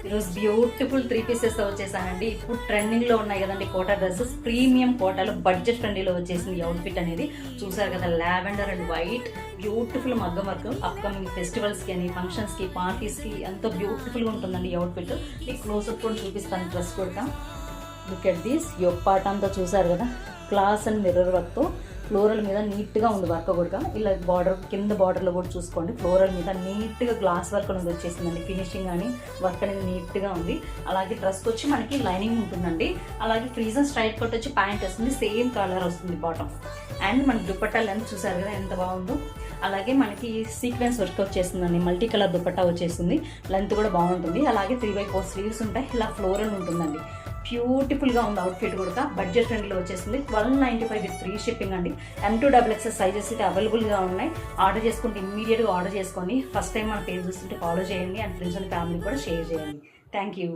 ఈరోజు బ్యూటిఫుల్ 3 పీసెస్తో వచ్చేసానండి. ఇప్పుడు ట్రెండింగ్లో ఉన్నాయి కదండి కోటా డ్రెస్సెస్, ప్రీమియం కోటాలో బడ్జెట్ ఫ్రెండ్లీలో వచ్చేసింది ఈ అవుట్ఫిట్ అనేది. చూసారు కదా, లావెండర్ అండ్ వైట్ బ్యూటిఫుల్ మగ్గం వర్క్. అప్కమింగ్ ఫెస్టివల్స్కి అని, ఫంక్షన్స్కి, పార్టీస్కి ఎంతో బ్యూటిఫుల్గా ఉంటుందండి ఈ అవుట్ఫిట్. మీకు క్లోజ్అప్ కూడా చూపిస్తాను డ్రెస్ కూడా. Look at this yoke part అంతా చూసారు కదా, క్లాస్ అండ్ మిర్రర్ వర్క్తో ఫ్లోరల్ మీద నీట్గా ఉంది వర్క్ కూడా. ఇలా బార్డర్ కింద బార్డర్లో కూడా చూసుకోండి, ఫ్లోరల్ మీద నీట్గా గ్లాస్ వర్క్ అనేది వచ్చేసిందండి. ఫినిషింగ్ అని వర్క్ అనేది నీట్గా ఉంది. అలాగే డ్రెస్కి వచ్చి మనకి లైనింగ్ ఉంటుందండి. అలాగే ఫ్రీజ్ అండ్ స్ట్రైట్ కట్ వచ్చి ప్యాంట్ వస్తుంది, సేమ్ కలర్ వస్తుంది బాటమ్. అండ్ మనకి దుపట్టా లెంత్ చూసారు కదా ఎంత బాగుందో. అలాగే మనకి సీక్వెన్స్ వర్క్ వచ్చేస్తుందండి, మల్టీ కలర్ దుపట్టా వచ్చేస్తుంది, లెంత్ కూడా బాగుంటుంది. అలాగే 3/4 స్లీవ్స్ ఉంటాయి, ఇలా ఫ్లోరల్ ఉంటుందండి. బ్యూటిఫుల్గా ఉంది అవుట్ఫిట్ కూడా, బడ్జెట్ ఫ్రెండ్లీలో వచ్చేసింది. 1295 విత్ ఫ్రీ షిప్పింగ్ అండి. M2XXS సైజెస్ అయితే అవైలబుల్గా ఉన్నాయి. ఆర్డర్ చేసుకుంటే ఇమ్మీడియట్గా ఆర్డర్ చేసుకొని ఫస్ట్ టైం మన పేజ్ చూస్తుంటే ఫాలో చేయండి అండ్ ఫ్రెండ్స్ అండ్ ఫ్యామిలీ కూడా షేర్ చేయండి. Thank you.